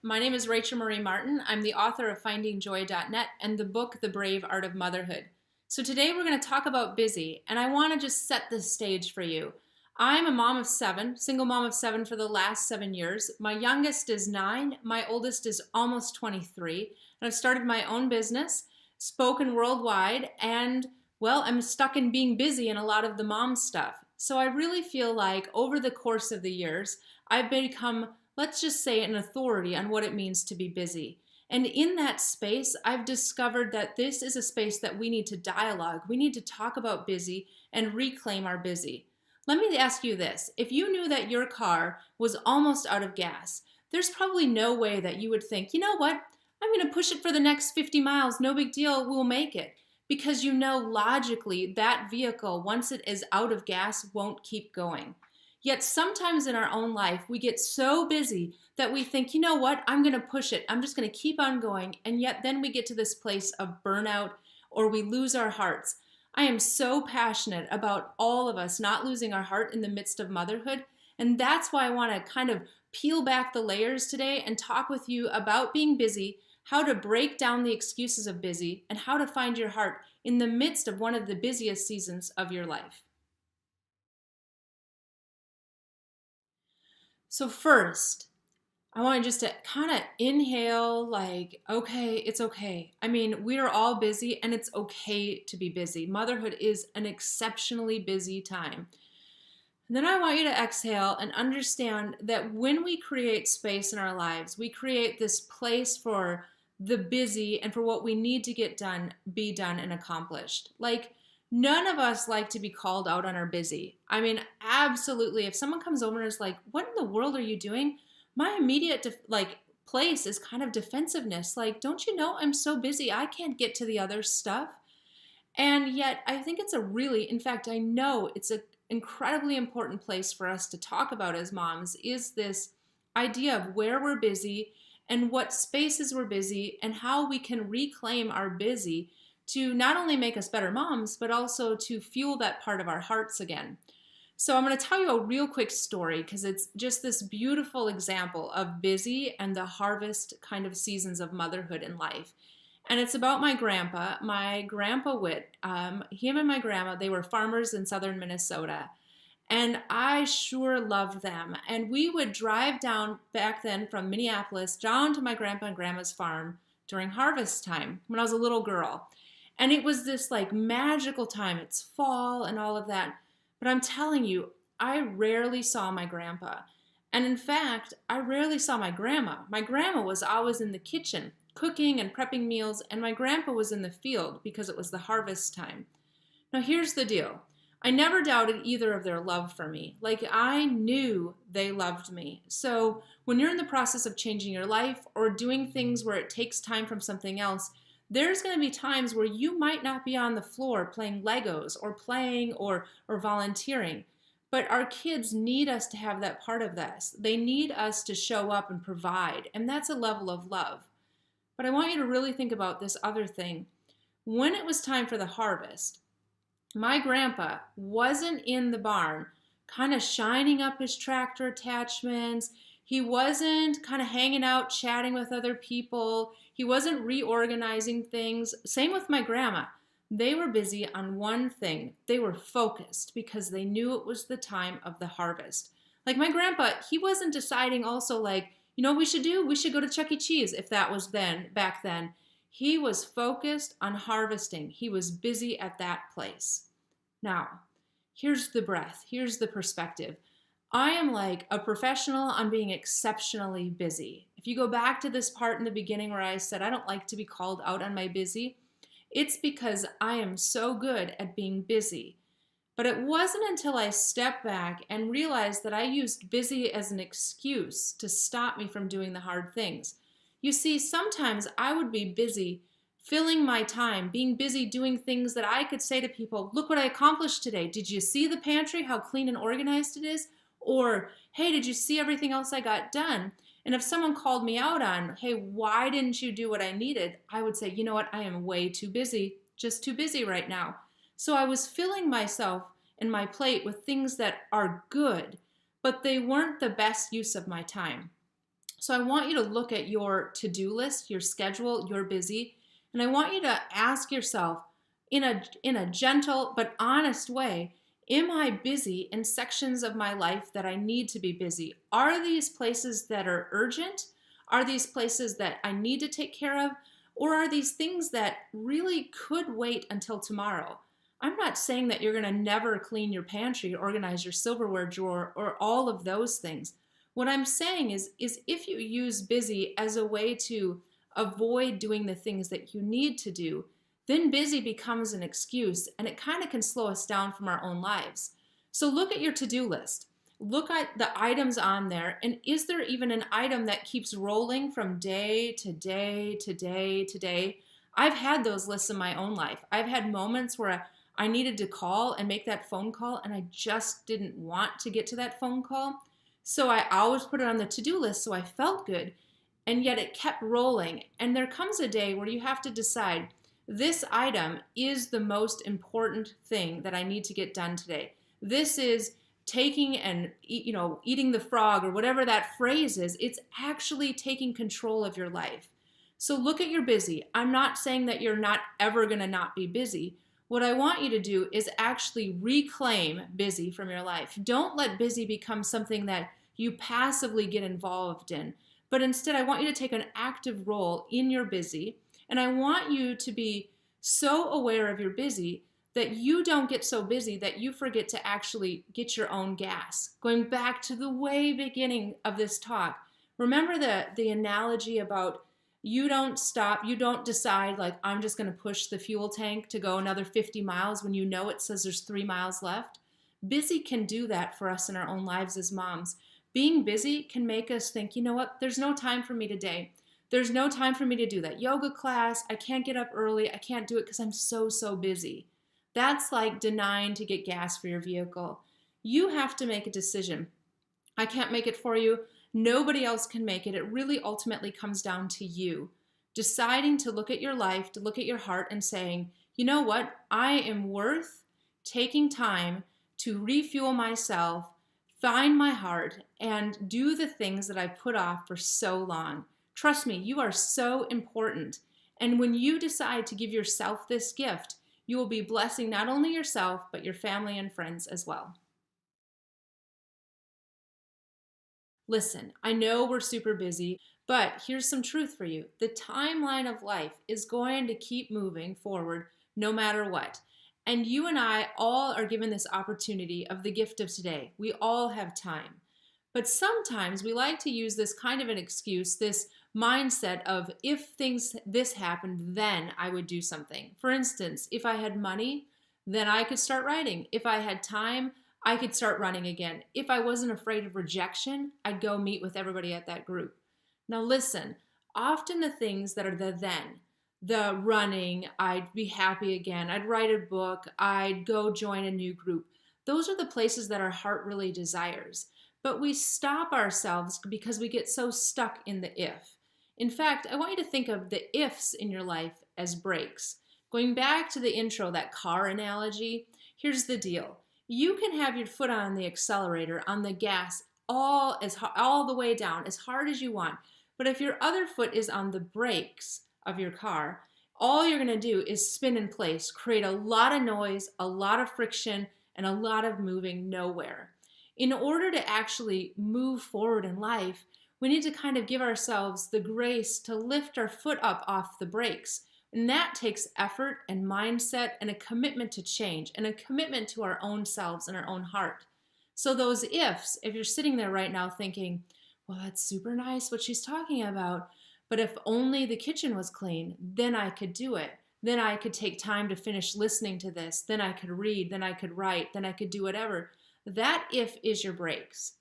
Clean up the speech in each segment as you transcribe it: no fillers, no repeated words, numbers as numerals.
My name is Rachel Marie Martin. I'm the author of FindingJoy.net and the book The Brave Art of Motherhood. So today we're going to talk about busy, and I want to just set the stage for you. I'm a mom of 7, single mom of 7 for the last 7 years. My youngest is 9, my oldest is almost 23, and I've started my own business, spoken worldwide, and well, I'm stuck in being busy in a lot of the mom stuff. So I really feel like over the course of the years, I've become, let's just say, an authority on what it means to be busy. And in that space, I've discovered that this is a space that we need to dialogue. We need to talk about busy and reclaim our busy. Let me ask you this. If you knew that your car was almost out of gas, there's probably no way that you would think, you know what, I'm going to push it for the next 50 miles, no big deal, we'll make it. Because you know logically that vehicle, once it is out of gas, won't keep going. Yet sometimes in our own life, we get so busy that we think, you know what, I'm going to push it. I'm just going to keep on going. And yet then we get to this place of burnout or we lose our hearts. I am so passionate about all of us not losing our heart in the midst of motherhood. And that's why I want to kind of peel back the layers today and talk with you about being busy, how to break down the excuses of busy, and how to find your heart in the midst of one of the busiest seasons of your life. So first, I want you just to kind of inhale like, okay, it's okay. I mean, we are all busy and it's okay to be busy. Motherhood is an exceptionally busy time. And then I want you to exhale and understand that when we create space in our lives, we create this place for the busy and for what we need to get done, be done and accomplished. Like, none of us like to be called out on our busy. I mean, absolutely. If someone comes over and is like, what in the world are you doing? My immediate place is kind of defensiveness. Like, don't you know I'm so busy, I can't get to the other stuff. And yet I think it's in fact, I know it's an incredibly important place for us to talk about as moms is this idea of where we're busy and what spaces we're busy and how we can reclaim our busy to not only make us better moms, but also to fuel that part of our hearts again. So I'm going to tell you a real quick story because it's just this beautiful example of busy and the harvest kind of seasons of motherhood in life. And it's about my grandpa Whit. Him and my grandma, they were farmers in southern Minnesota. And I sure loved them. And we would drive down back then from Minneapolis down to my grandpa and grandma's farm during harvest time when I was a little girl. And it was this like magical time. It's fall and all of that. But I'm telling you, I rarely saw my grandpa. And in fact, I rarely saw my grandma. My grandma was always in the kitchen, cooking and prepping meals, and my grandpa was in the field because it was the harvest time. Now here's the deal. I never doubted either of their love for me. Like, I knew they loved me. So when you're in the process of changing your life or doing things where it takes time from something else, there's going to be times where you might not be on the floor playing Legos or playing or volunteering. But our kids need us to have that part of this. They need us to show up and provide. And that's a level of love. But I want you to really think about this other thing. When it was time for the harvest, my grandpa wasn't in the barn kind of shining up his tractor attachments. He wasn't kind of hanging out, chatting with other people. He wasn't reorganizing things. Same with my grandma. They were busy on one thing. They were focused because they knew it was the time of the harvest. Like my grandpa, he wasn't deciding also like, you know what we should do? We should go to Chuck E. Cheese if that was back then. He was focused on harvesting. He was busy at that place. Now, here's the breath. Here's the perspective. I am like a professional on being exceptionally busy. If you go back to this part in the beginning where I said I don't like to be called out on my busy, it's because I am so good at being busy. But it wasn't until I stepped back and realized that I used busy as an excuse to stop me from doing the hard things. You see, sometimes I would be busy filling my time, being busy doing things that I could say to people, look what I accomplished today. Did you see the pantry, how clean and organized it is? Or, hey, did you see everything else I got done? And if someone called me out on, hey, why didn't you do what I needed? I would say, you know what, I am way too busy, just too busy right now. So I was filling myself and my plate with things that are good, but they weren't the best use of my time. So I want you to look at your to-do list, your schedule, you're busy, and I want you to ask yourself in a gentle but honest way, am I busy in sections of my life that I need to be busy? Are these places that are urgent? Are these places that I need to take care of? Or are these things that really could wait until tomorrow? I'm not saying that you're going to never clean your pantry, organize your silverware drawer, or all of those things. What I'm saying is if you use busy as a way to avoid doing the things that you need to do, then busy becomes an excuse and it kind of can slow us down from our own lives. So look at your to-do list. Look at the items on there, and is there even an item that keeps rolling from day to day to day to day? I've had those lists in my own life. I've had moments where I needed to call and make that phone call, and I just didn't want to get to that phone call. So I always put it on the to-do list so I felt good, and yet it kept rolling. And there comes a day where you have to decide, this item is the most important thing that I need to get done today. This is taking and eating the frog, or whatever that phrase is. It's actually taking control of your life. So look at your busy. I'm not saying that you're not ever going to not be busy. What I want you to do is actually reclaim busy from your life. Don't let busy become something that you passively get involved in, but instead I want you to take an active role in your busy, and I want you to be so aware of your busy that you don't get so busy that you forget to actually get your own gas. Going back to the way beginning of this talk, remember the analogy about you don't stop, you don't decide like, I'm just going to push the fuel tank to go another 50 miles when you know it says there's 3 miles left. Busy can do that for us in our own lives as moms. Being busy can make us think, you know what, there's no time for me today. There's no time for me to do that yoga class. I can't get up early. I can't do it because I'm so busy. That's like denying to get gas for your vehicle. You have to make a decision. I can't make it for you. Nobody else can make it. It really ultimately comes down to you deciding to look at your life, to look at your heart and saying, you know what? I am worth taking time to refuel myself, find my heart, and do the things that I've put off for so long. Trust me, you are so important. And when you decide to give yourself this gift, you will be blessing not only yourself, but your family and friends as well. Listen, I know we're super busy, but here's some truth for you. The timeline of life is going to keep moving forward no matter what. And you and I all are given this opportunity of the gift of today. We all have time. But sometimes we like to use this kind of an excuse, this mindset of if this happened, then I would do something. For instance, if I had money, then I could start writing. If I had time, I could start running again. If I wasn't afraid of rejection, I'd go meet with everybody at that group. Now listen, often the things that are the running, I'd be happy again, I'd write a book, I'd go join a new group. Those are the places that our heart really desires. But we stop ourselves because we get so stuck in the if. In fact, I want you to think of the ifs in your life as brakes. Going back to the intro, that car analogy, here's the deal. You can have your foot on the accelerator, on the gas, all the way down, as hard as you want. But if your other foot is on the brakes of your car, all you're going to do is spin in place, create a lot of noise, a lot of friction, and a lot of moving nowhere. In order to actually move forward in life, we need to kind of give ourselves the grace to lift our foot up off the brakes. And that takes effort and mindset and a commitment to change and a commitment to our own selves and our own heart. So those ifs, if you're sitting there right now thinking, well, that's super nice what she's talking about, but if only the kitchen was clean, then I could do it. Then I could take time to finish listening to this. Then I could read. Then I could write. Then I could do whatever. That if is your brakes.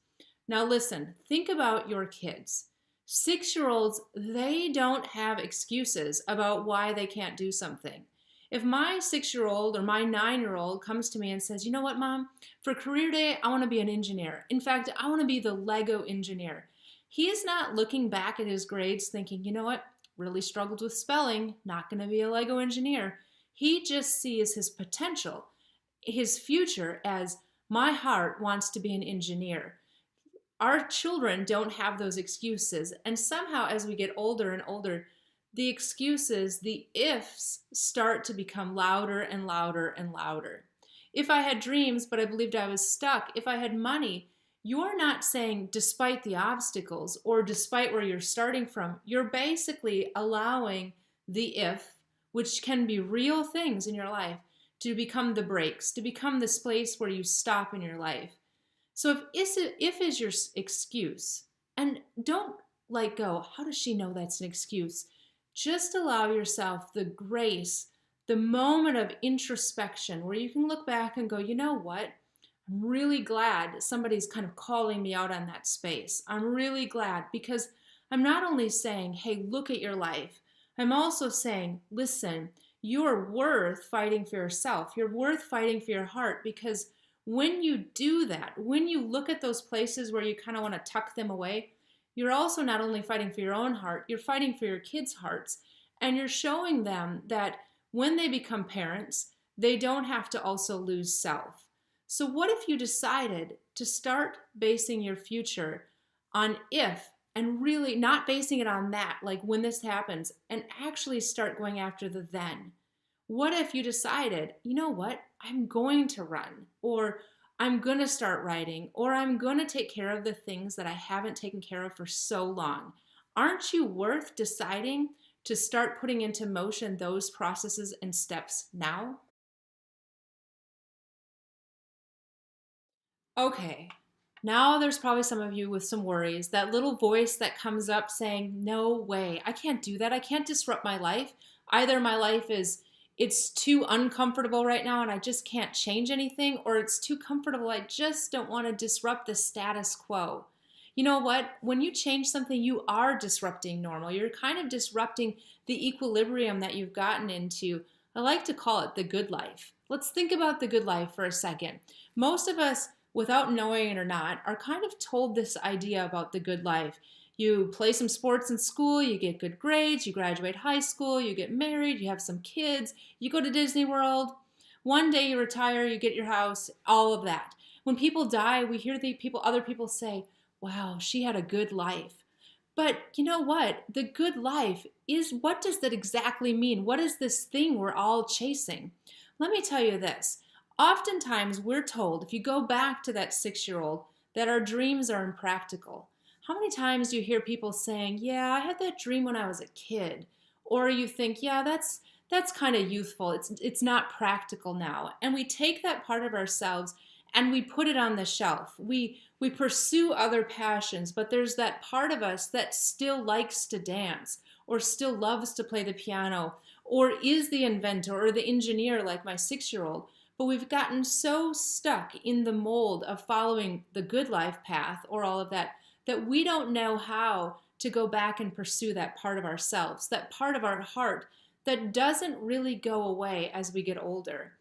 Now listen, think about your kids. 6-year-olds, they don't have excuses about why they can't do something. If my 6-year-old or my 9-year-old comes to me and says, you know what, Mom, for career day, I want to be an engineer. In fact, I want to be the Lego engineer. He is not looking back at his grades thinking, you know what, really struggled with spelling, not going to be a Lego engineer. He just sees his potential, his future as my heart wants to be an engineer. Our children don't have those excuses. And somehow, as we get older and older, the excuses, the ifs, start to become louder and louder and louder. If I had dreams, but I believed I was stuck, if I had money, you're not saying despite the obstacles or despite where you're starting from. You're basically allowing the if, which can be real things in your life, to become the brakes, to become this place where you stop in your life. So if is your excuse, and don't like go, how does she know that's an excuse? Just allow yourself the grace, the moment of introspection where you can look back and go, you know what? I'm really glad somebody's kind of calling me out on that space. I'm really glad because I'm not only saying, hey, look at your life. I'm also saying, listen, you're worth fighting for yourself. You're worth fighting for your heart because when you do that, when you look at those places where you kind of want to tuck them away, you're also not only fighting for your own heart, you're fighting for your kids' hearts. And you're showing them that when they become parents, they don't have to also lose self. So, what if you decided to start basing your future on if and really not basing it on that, like when this happens, and actually start going after the then? What if you decided, you know what, I'm going to run, or I'm going to start writing, or I'm going to take care of the things that I haven't taken care of for so long? Aren't you worth deciding to start putting into motion those processes and steps now? Okay, now there's probably some of you with some worries. That little voice that comes up saying, no way, I can't do that. I can't disrupt my life. Either my life is, it's too uncomfortable right now and I just can't change anything, or it's too comfortable. I just don't want to disrupt the status quo. You know what? When you change something, you are disrupting normal. You're kind of disrupting the equilibrium that you've gotten into. I like to call it the good life. Let's think about the good life for a second. Most of us, without knowing it or not, are kind of told this idea about the good life. You play some sports in school, you get good grades, you graduate high school, you get married, you have some kids, you go to Disney World. One day you retire, you get your house, all of that. When people die, we hear other people say, wow, she had a good life. But you know what? The good life is, what does that exactly mean? What is this thing we're all chasing? Let me tell you this. Oftentimes, we're told, if you go back to that 6-year-old, that our dreams are impractical. How many times do you hear people saying, yeah, I had that dream when I was a kid? Or you think, yeah, that's kind of youthful. It's not practical now. And we take that part of ourselves and we put it on the shelf. We pursue other passions, but there's that part of us that still likes to dance or still loves to play the piano or is the inventor or the engineer like my 6-year-old. But we've gotten so stuck in the mold of following the good life path or all of that, that we don't know how to go back and pursue that part of ourselves, that part of our heart that doesn't really go away as we get older.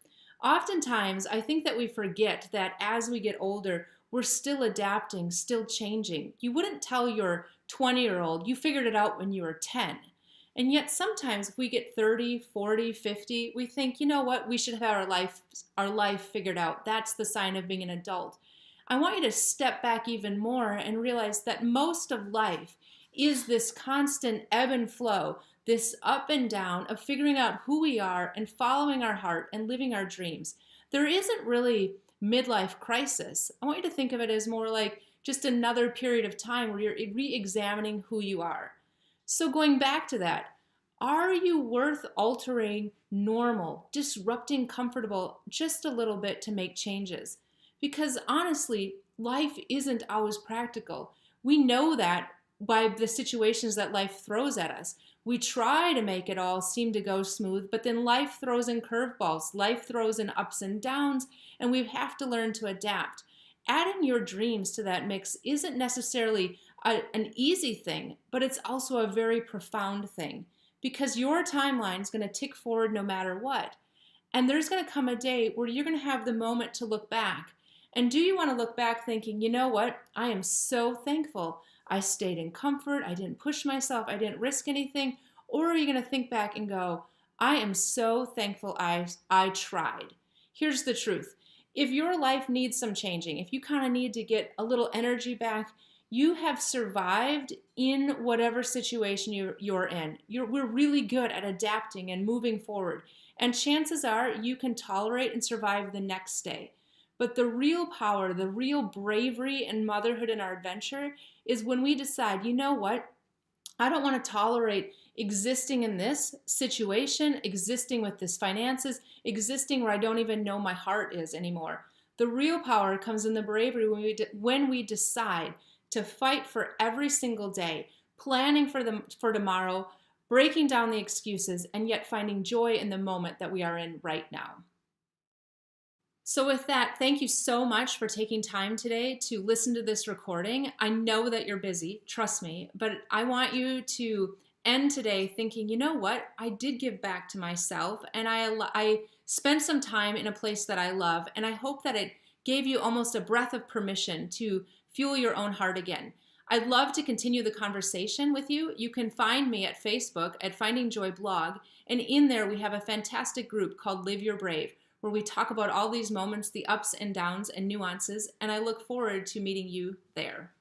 Oftentimes, I think that we forget that as we get older, we're still adapting, still changing. You wouldn't tell your 20-year-old you figured it out when you were 10. And yet sometimes if we get 30, 40, 50, we think, you know what, we should have our life figured out. That's the sign of being an adult. I want you to step back even more and realize that most of life is this constant ebb and flow, this up and down of figuring out who we are and following our heart and living our dreams. There isn't really midlife crisis. I want you to think of it as more like just another period of time where you're re-examining who you are. So going back to that, are you worth altering normal, disrupting comfortable just a little bit to make changes? Because honestly, life isn't always practical. We know that by the situations that life throws at us. We try to make it all seem to go smooth, but then life throws in curveballs, life throws in ups and downs, and we have to learn to adapt. Adding your dreams to that mix isn't necessarily an easy thing, but it's also a very profound thing because your timeline is going to tick forward no matter what. And there's going to come a day where you're going to have the moment to look back. And do you want to look back thinking, you know what? I am so thankful. I stayed in comfort. I didn't push myself. I didn't risk anything. Or are you going to think back and go, I am so thankful I tried. Here's the truth. If your life needs some changing, if you kind of need to get a little energy back, you have survived in whatever situation you're in. We're really good at adapting and moving forward. And chances are you can tolerate and survive the next day. But the real power, the real bravery in motherhood and our adventure is when we decide, you know what? I don't want to tolerate existing in this situation, existing with this finances, existing where I don't even know my heart is anymore. The real power comes in the bravery when we decide to fight for every single day, planning for tomorrow, breaking down the excuses, and yet finding joy in the moment that we are in right now. So, with that, thank you so much for taking time today to listen to this recording. I know that you're busy, trust me, but I want you to end today thinking, you know what? I did give back to myself, and I spent some time in a place that I love, and I hope that it gave you almost a breath of permission to fuel your own heart again. I'd love to continue the conversation with you. You can find me at Facebook at Finding Joy Blog, and in there we have a fantastic group called Live Your Brave, where we talk about all these moments, the ups and downs and nuances, and I look forward to meeting you there.